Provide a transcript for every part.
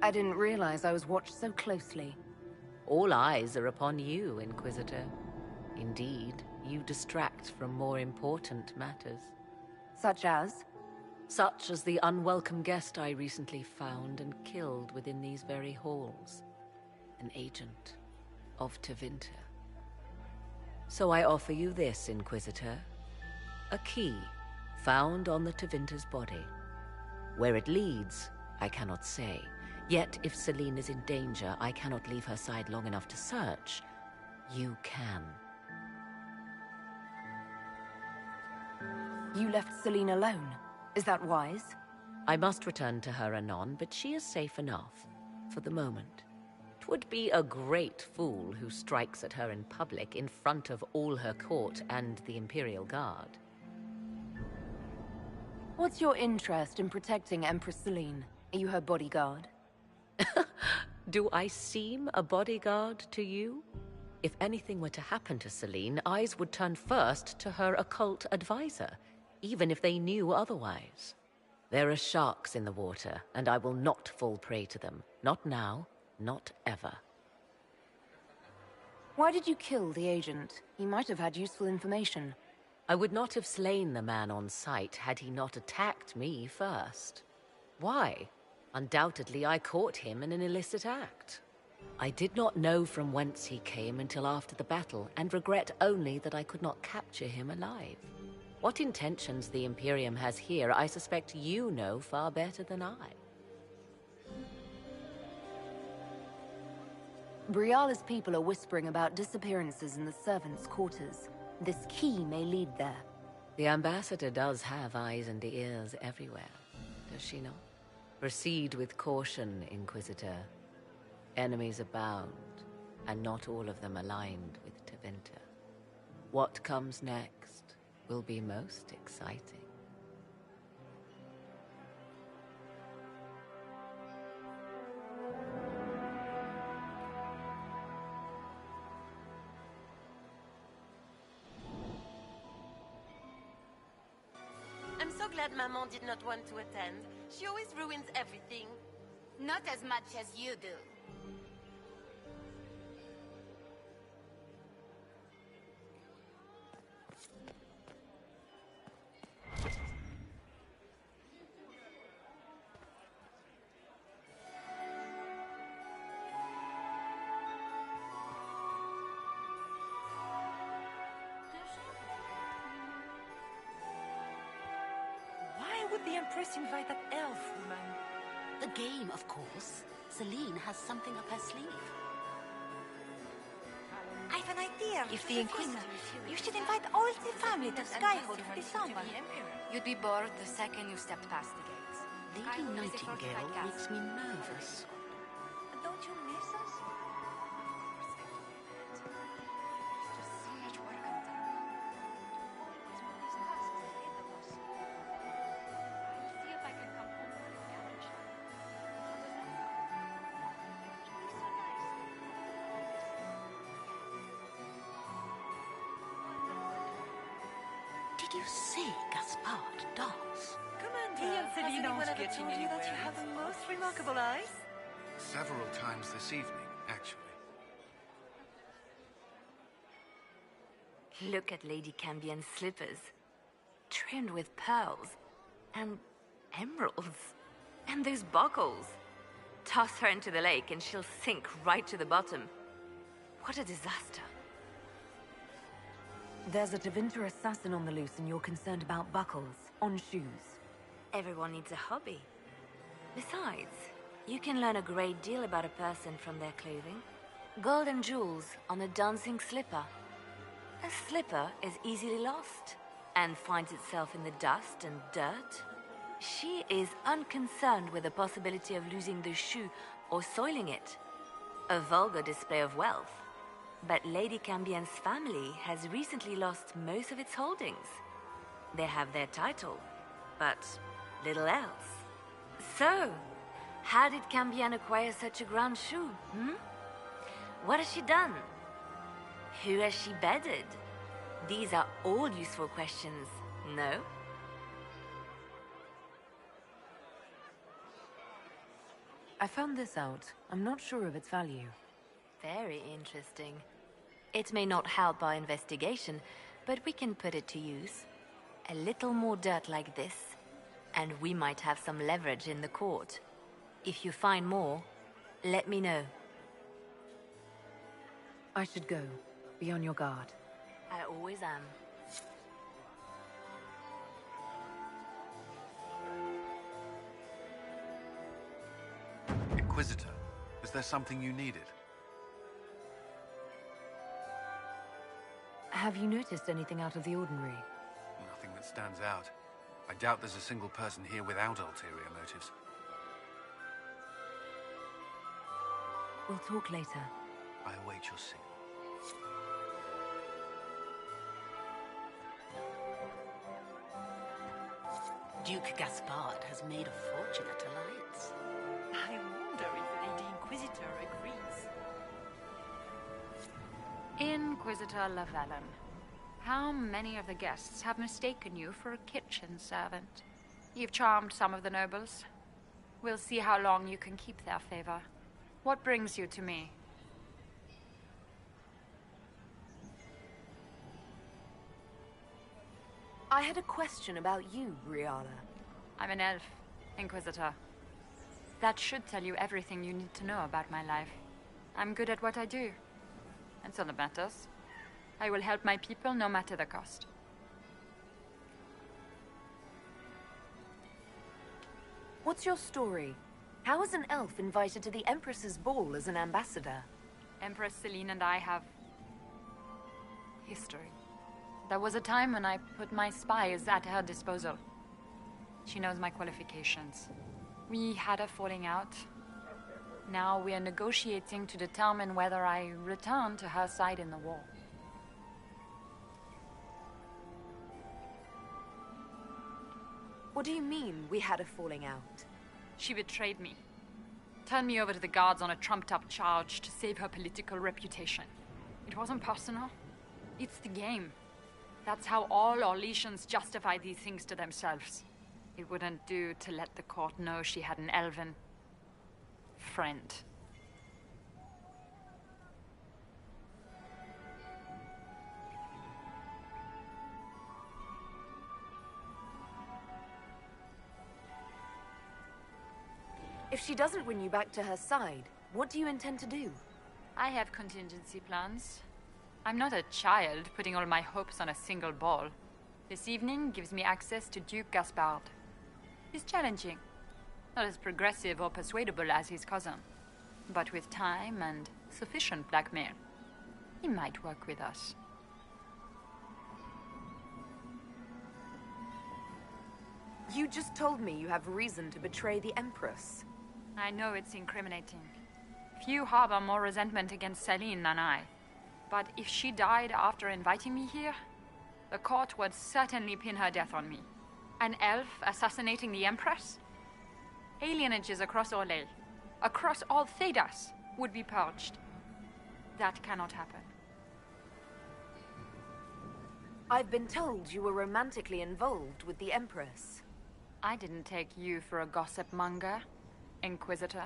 I didn't realize I was watched so closely. All eyes are upon you, Inquisitor. Indeed, you distract from more important matters. Such as? Such as the unwelcome guest I recently found and killed within these very halls. An agent of Tevinter. So I offer you this, Inquisitor. A key found on the Tevinter's body. Where it leads, I cannot say. Yet if Celine is in danger, I cannot leave her side long enough to search. You can. You left Celine alone. Is that wise? I must return to her anon, but she is safe enough, for the moment. 'Twould be a great fool who strikes at her in public in front of all her court and the Imperial Guard. What's your interest in protecting Empress Celine? Are you her bodyguard? Do I seem a bodyguard to you? If anything were to happen to Celine, eyes would turn first to her occult advisor, even if they knew otherwise. There are sharks in the water, and I will not fall prey to them. Not now, not ever. Why did you kill the agent? He might have had useful information. I would not have slain the man on sight had he not attacked me first. Why? Undoubtedly, I caught him in an illicit act. I did not know from whence he came until after the battle, and regret only that I could not capture him alive. What intentions the Imperium has here, I suspect you know far better than I. Briala's people are whispering about disappearances in the servants' quarters. This key may lead there. The ambassador does have eyes and ears everywhere, does she not? Proceed with caution, Inquisitor. Enemies abound, and not all of them aligned with Tevinter. What comes next will be most exciting. I'm so glad Maman did not want to attend. She always ruins everything. Not as much as you do. Why would the Empress invite that elf woman? The game, of course. Celine has something up her sleeve. I've an idea. If the Inquisitor, you should invite all the family to Skyhold for the summer. You'd be bored the second you stepped past the gates. Lady Nightingale makes me nervous. Don't you miss us? Did you see Gaspard dance? Commander, has anyone ever told you that you have the most remarkable eyes? Several times this evening, actually. Look at Lady Cambien's slippers. Trimmed with pearls. And emeralds. And those buckles. Toss her into the lake and she'll sink right to the bottom. What a disaster. There's a Tevinter assassin on the loose and you're concerned about buckles on shoes. Everyone needs a hobby. Besides, you can learn a great deal about a person from their clothing. Gold and jewels on a dancing slipper. A slipper is easily lost and finds itself in the dust and dirt. She is unconcerned with the possibility of losing the shoe or soiling it. A vulgar display of wealth. But Lady Cambien's family has recently lost most of its holdings. They have their title, but little else. So, how did Cambien acquire such a grand shoe, What has she done? Who has she bedded? These are all useful questions, no? I found this out. I'm not sure of its value. Very interesting. It may not help our investigation, but we can put it to use. A little more dirt like this, and we might have some leverage in the court. If you find more, let me know. I should go. Be on your guard. I always am. Inquisitor, is there something you needed? Have you noticed anything out of the ordinary? Nothing that stands out. I doubt there's a single person here without ulterior motives. We'll talk later. I await your signal. Duke Gaspard has made a fortunate alliance. I wonder if Lady Inquisitor agrees. Inquisitor Llewellyn, how many of the guests have mistaken you for a kitchen servant? You've charmed some of the nobles. We'll see how long you can keep their favor. What brings you to me? I had a question about you, Brianna. I'm an elf, Inquisitor. That should tell you everything you need to know about my life. I'm good at what I do. That's all that matters. I will help my people no matter the cost. What's your story? How is an elf invited to the Empress's ball as an ambassador? Empress Celine and I have history. There was a time when I put my spies at her disposal. She knows my qualifications. We had a falling out. Now we are negotiating to determine whether I return to her side in the war. What do you mean, we had a falling out? She betrayed me. Turned me over to the guards on a trumped-up charge to save her political reputation. It wasn't personal. It's the game. That's how all Orlesians justify these things to themselves. It wouldn't do to let the court know she had an elven friend. If she doesn't win you back to her side, what do you intend to do? I have contingency plans. I'm not a child putting all my hopes on a single ball. This evening gives me access to Duke Gaspard. He's challenging. Not as progressive or persuadable as his cousin. But with time and sufficient blackmail, he might work with us. You just told me you have reason to betray the Empress. I know it's incriminating. Few harbor more resentment against Celine than I. But if she died after inviting me here, the court would certainly pin her death on me. An elf assassinating the Empress? Alienages across Orlais, across all Thedas, would be purged. That cannot happen. I've been told you were romantically involved with the Empress. I didn't take you for a gossip monger, Inquisitor.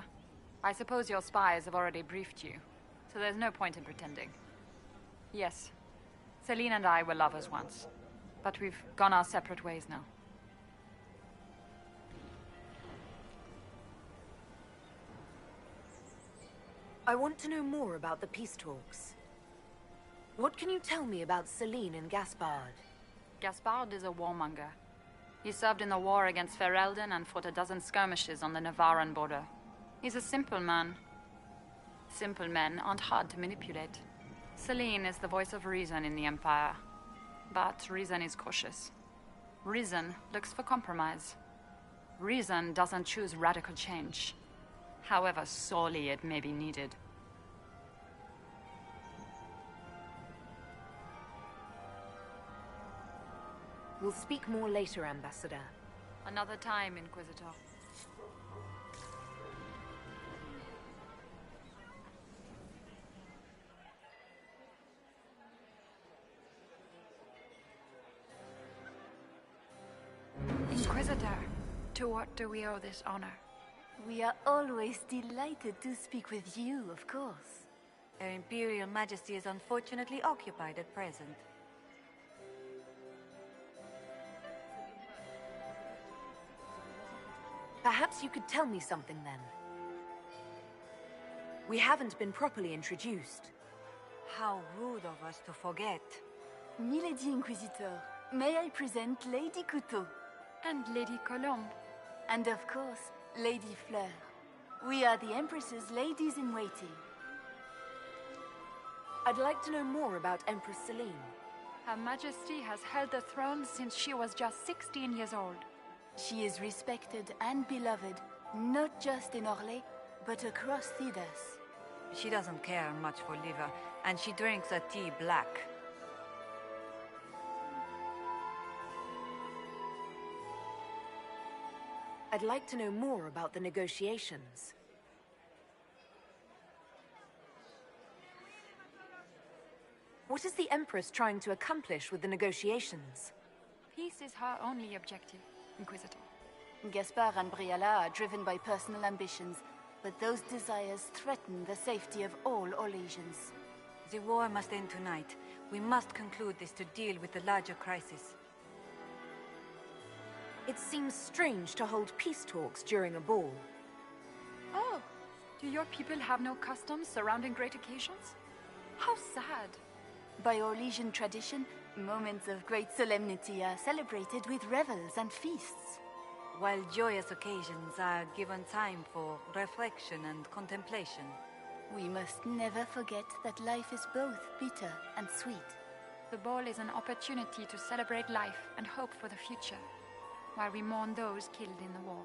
I suppose your spies have already briefed you, so there's no point in pretending. Yes, Celine and I were lovers once, but we've gone our separate ways now. I want to know more about the peace talks. What can you tell me about Celine and Gaspard? Gaspard is a warmonger. He served in the war against Ferelden and fought a dozen skirmishes on the Navarran border. He's a simple man. Simple men aren't hard to manipulate. Celine is the voice of reason in the Empire. But reason is cautious. Reason looks for compromise. Reason doesn't choose radical change, however sorely it may be needed. We'll speak more later, Ambassador. Another time, Inquisitor. Inquisitor, to what do we owe this honor? We are always delighted to speak with you, of course. Her Imperial Majesty is unfortunately occupied at present. Perhaps you could tell me something then. We haven't been properly introduced. How rude of us to forget. Milady Inquisitor, may I present Lady Couteau? And Lady Colombe. And of course, Lady Fleur. We are the Empress's ladies-in-waiting. I'd like to know more about Empress Celine. Her Majesty has held the throne since she was just 16 years old. She is respected and beloved, not just in Orlais, but across Thedas. She doesn't care much for liver, and she drinks her tea black. I'd like to know more about the negotiations. What is the Empress trying to accomplish with the negotiations? Peace is her only objective, Inquisitor. Gaspard and Briala are driven by personal ambitions, but those desires threaten the safety of all Orlesians. The war must end tonight. We must conclude this to deal with the larger crisis. It seems strange to hold peace talks during a ball. Oh, do your people have no customs surrounding great occasions? How sad. By Orlesian tradition, moments of great solemnity are celebrated with revels and feasts. While joyous occasions are given time for reflection and contemplation. We must never forget that life is both bitter and sweet. The ball is an opportunity to celebrate life and hope for the future, while we mourn those killed in the war.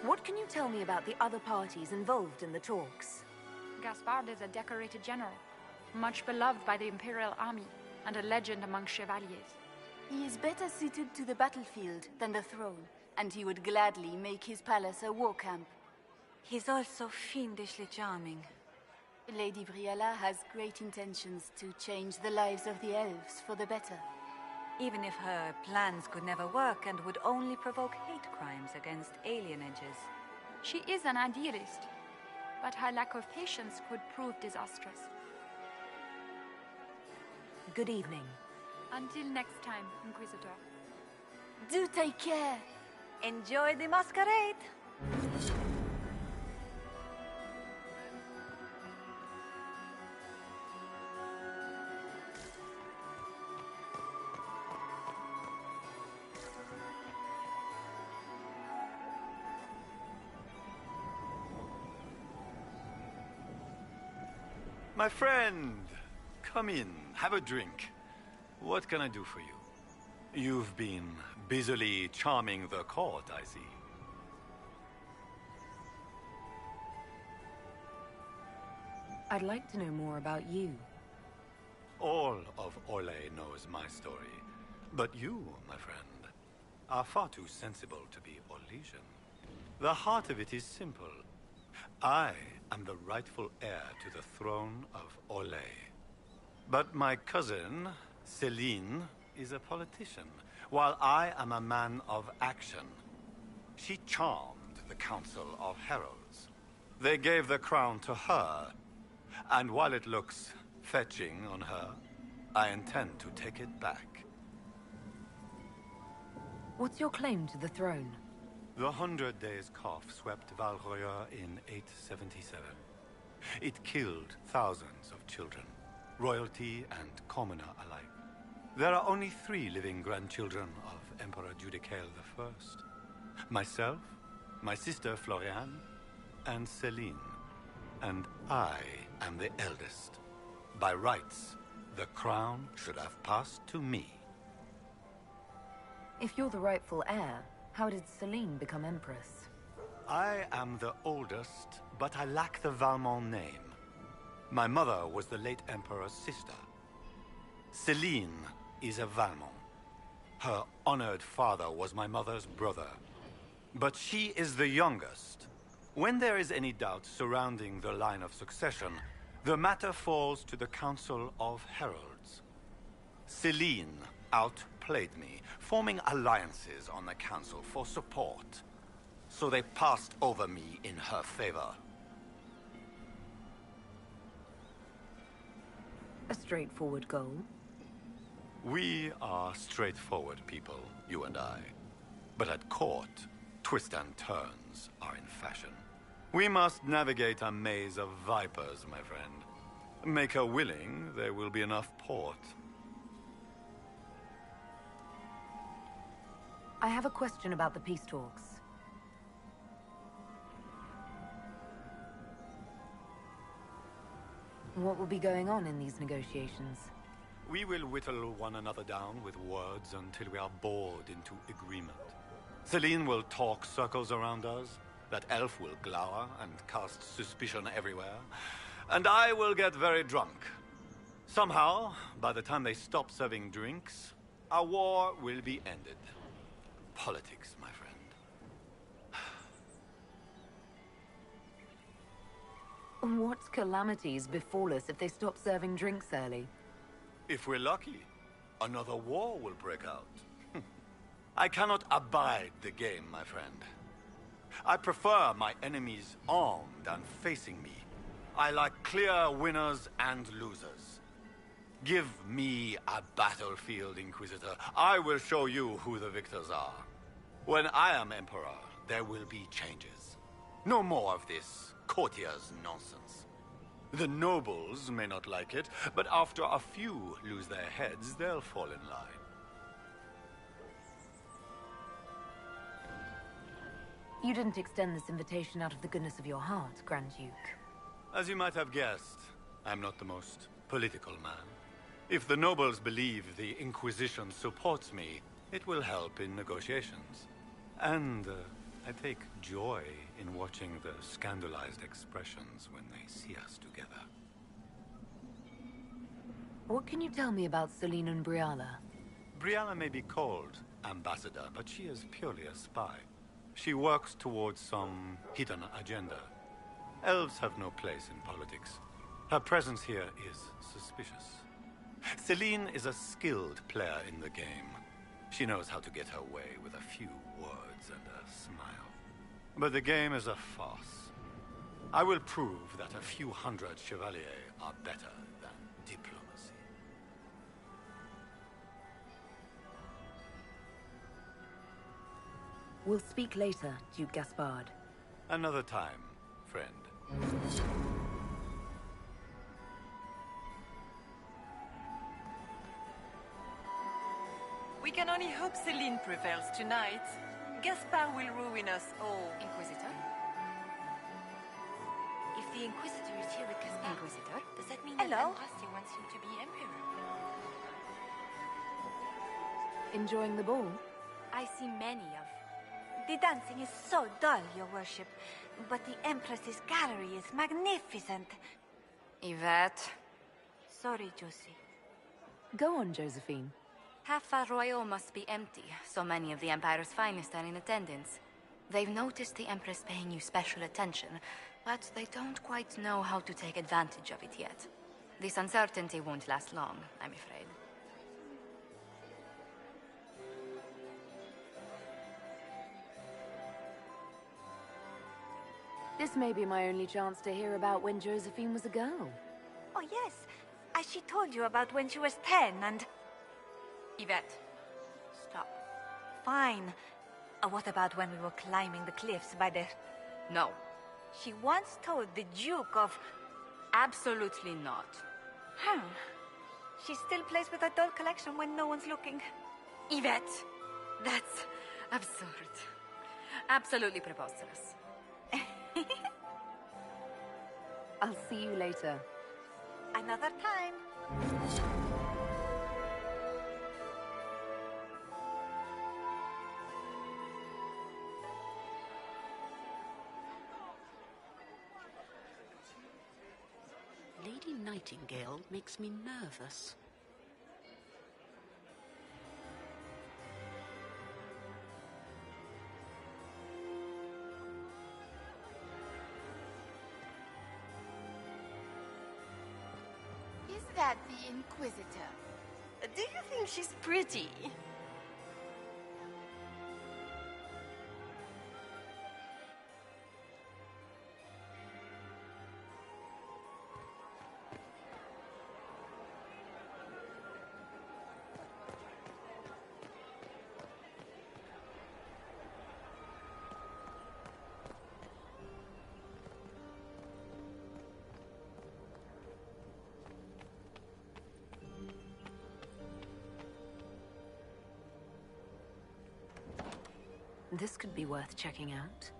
What can you tell me about the other parties involved in the talks? Gaspard is a decorated general, much beloved by the Imperial Army, and a legend among chevaliers. He is better suited to the battlefield than the throne, and he would gladly make his palace a war camp. He's also fiendishly charming. Lady Briala has great intentions to change the lives of the elves for the better. Even if her plans could never work and would only provoke hate crimes against alienages. She is an idealist, but her lack of patience could prove disastrous. Good evening. Until next time, Inquisitor. Do take care! Enjoy the masquerade! My friend, come in, have a drink. What can I do for you? You've been busily charming the court, I see. I'd like to know more about you. All of Orlais knows my story. But you, my friend, are far too sensible to be Orlesian. The heart of it is simple. I am the rightful heir to the throne of Orlais. But my cousin, Celine, is a politician, while I am a man of action. She charmed the Council of Heralds. They gave the crown to her, and while it looks fetching on her, I intend to take it back. What's your claim to the throne? The 100 Days Cough swept Val Royeaux in 877. It killed thousands of children, royalty and commoner alike. There are only 3 living grandchildren of Emperor Judicael I. Myself, my sister Floriane, and Celine. And I am the eldest. By rights, the crown should have passed to me. If you're the rightful heir, how did Celine become Empress? I am the oldest, but I lack the Valmont name. My mother was the late Emperor's sister. Celine is a Valmont. Her honored father was my mother's brother. But she is the youngest. When there is any doubt surrounding the line of succession, the matter falls to the Council of Heralds. Celine outplayed played me, forming alliances on the council for support. So they passed over me in her favor. A straightforward goal. We are straightforward people, you and I. But at court, twists and turns are in fashion. We must navigate a maze of vipers, my friend. Make her willing, there will be enough port. I have a question about the peace talks. What will be going on in these negotiations? We will whittle one another down with words until we are bored into agreement. Celine will talk circles around us, that elf will glower and cast suspicion everywhere, and I will get very drunk. Somehow, by the time they stop serving drinks, our war will be ended. Politics, my friend. What calamities befall us if they stop serving drinks early? If we're lucky, another war will break out. I cannot abide the game, my friend. I prefer my enemies armed and facing me. I like clear winners and losers. Give me a battlefield, Inquisitor. I will show you who the victors are. When I am Emperor, there will be changes. No more of this courtier's nonsense. The nobles may not like it, but after a few lose their heads, they'll fall in line. You didn't extend this invitation out of the goodness of your heart, Grand Duke. As you might have guessed, I'm not the most political man. If the nobles believe the Inquisition supports me, it will help in negotiations. And I take joy in watching the scandalized expressions when they see us together. What can you tell me about Celine and Briala? Brianna may be called ambassador, but she is purely a spy. She works towards some hidden agenda. Elves have no place in politics. Her presence here is suspicious. Celine is a skilled player in the game. She knows how to get her way with a few words and a smile. But the game is a farce. I will prove that a few hundred chevaliers are better than diplomacy. We'll speak later, Duke Gaspard. Another time, friend. We can only hope Celine prevails tonight. Gaspard will ruin us all. Inquisitor? If the Inquisitor is here with Gaspard, Inquisitor? does that mean Hello? that Andraste wants him to be Emperor? Enjoying the ball? I see many of. The dancing is so dull, your worship. But the Empress's gallery is magnificent. Yvette? Sorry, Josie. Go on, Josephine. Half Val Royal must be empty. So many of the Empire's finest are in attendance. They've noticed the Empress paying you special attention, but they don't quite know how to take advantage of it yet. This uncertainty won't last long, I'm afraid. This may be my only chance to hear about when Josephine was a girl. Oh, yes. As she told you about when she was 10 and... Yvette. Stop. Fine. What about when we were climbing the cliffs by the... No. She once told the Duke of... Absolutely not. She still plays with her doll collection when no one's looking. Yvette! That's absurd. Absolutely preposterous. I'll see you later. Another time. Lady Nightingale makes me nervous. Is that the Inquisitor? Do you think she's pretty? This could be worth checking out.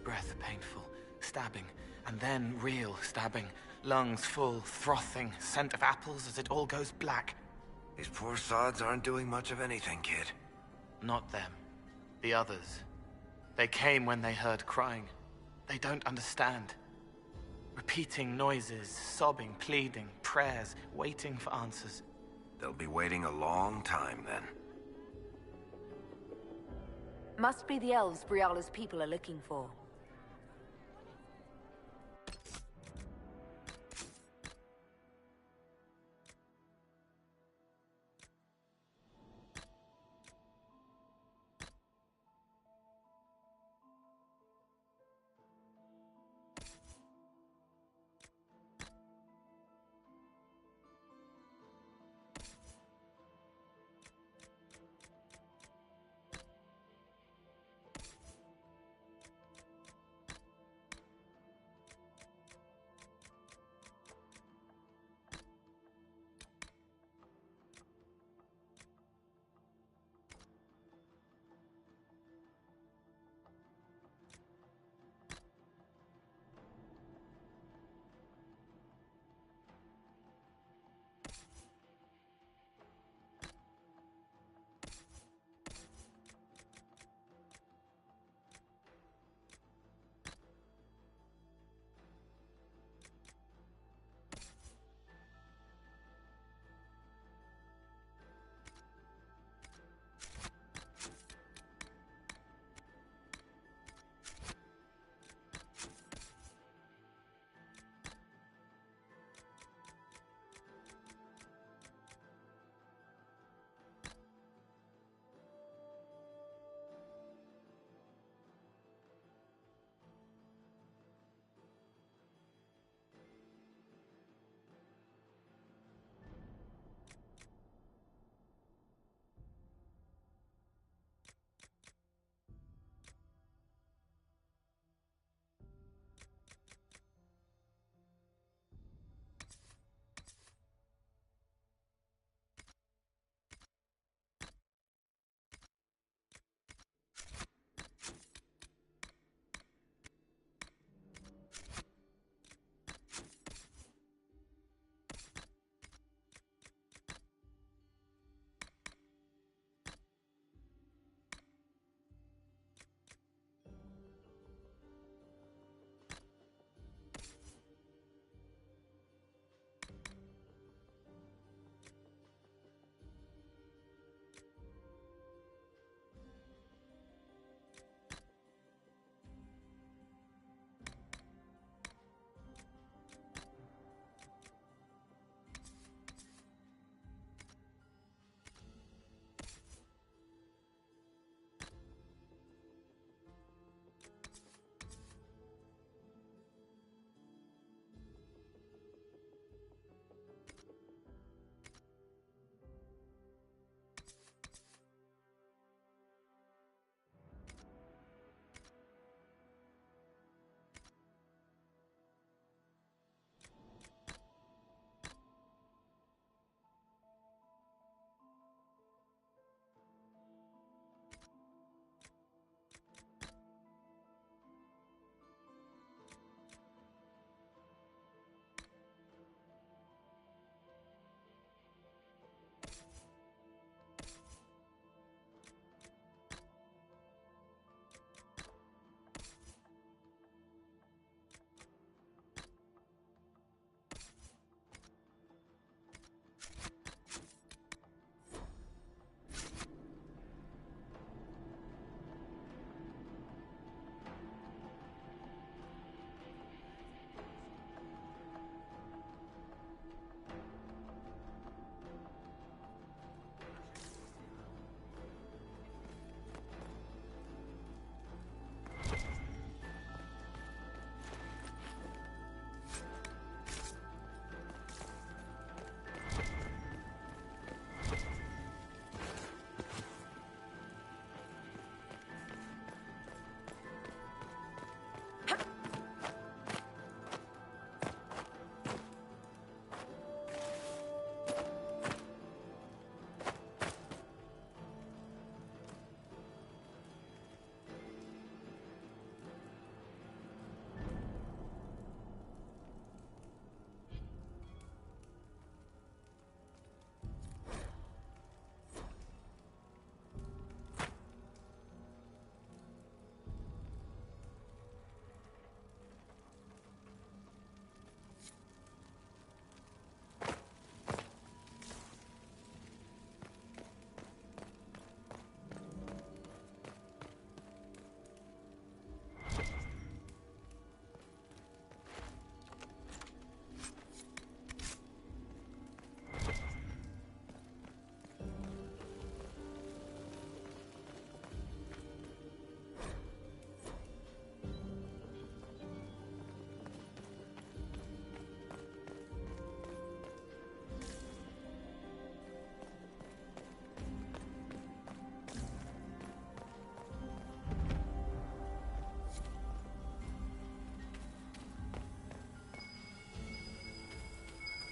Breath painful, stabbing, and then real stabbing. Lungs full, frothing, scent of apples as it all goes black. These poor sods aren't doing much of anything, kid. Not them. The others. They came when they heard crying. They don't understand. Repeating noises, sobbing, pleading, prayers, waiting for answers. They'll be waiting a long time, then. Must be the elves Briala's people are looking for.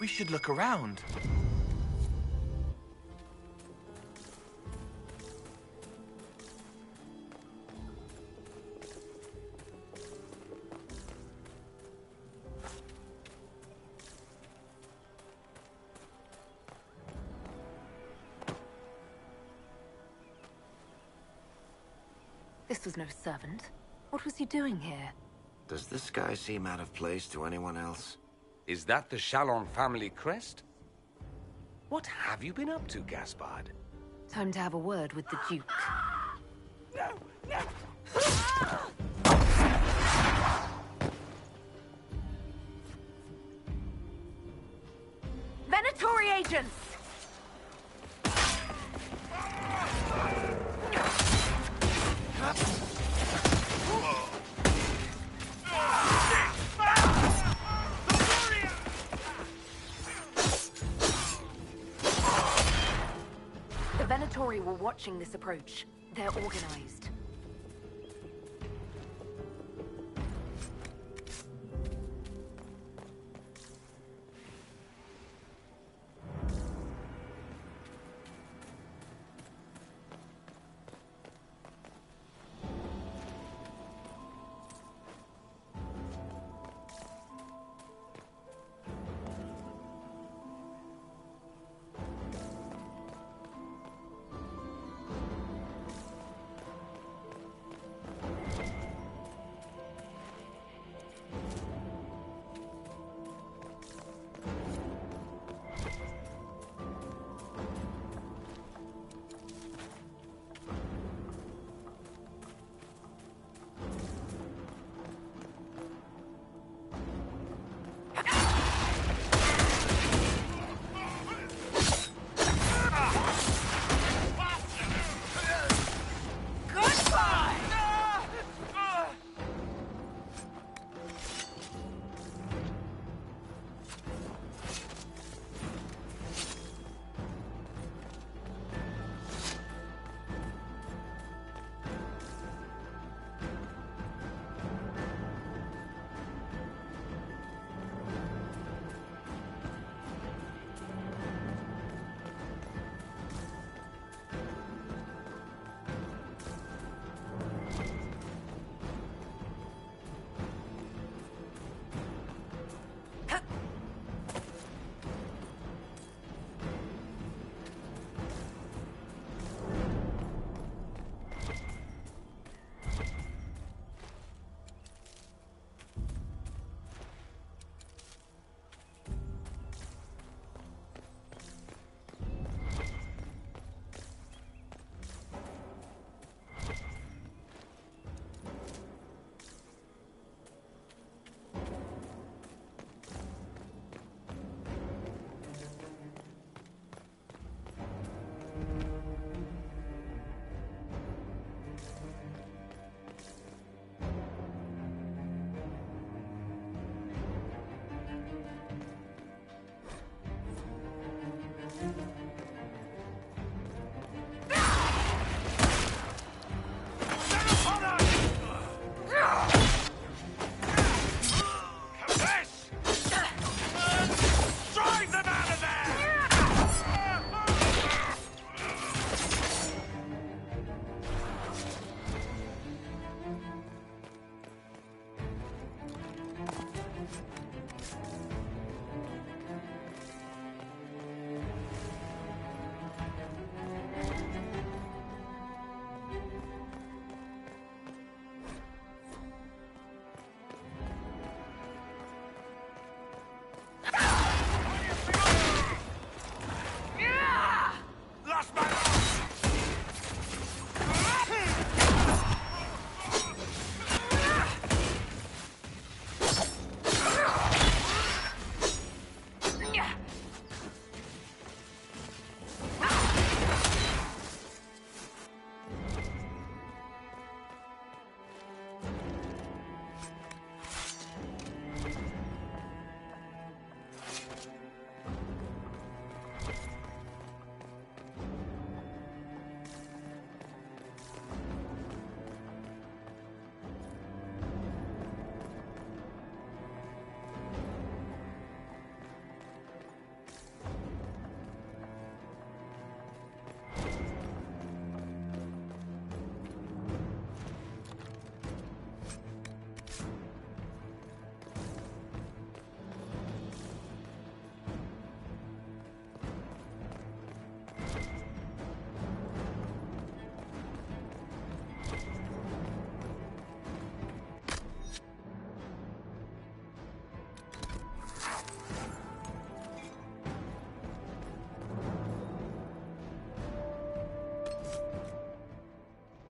We should look around. This was no servant. What was he doing here? Does this guy seem out of place to anyone else? Is that the Chalon family crest? What have you been up to, Gaspard? Time to have a word with the Duke. Venatori agents! The Venatori were watching this approach. They're organized.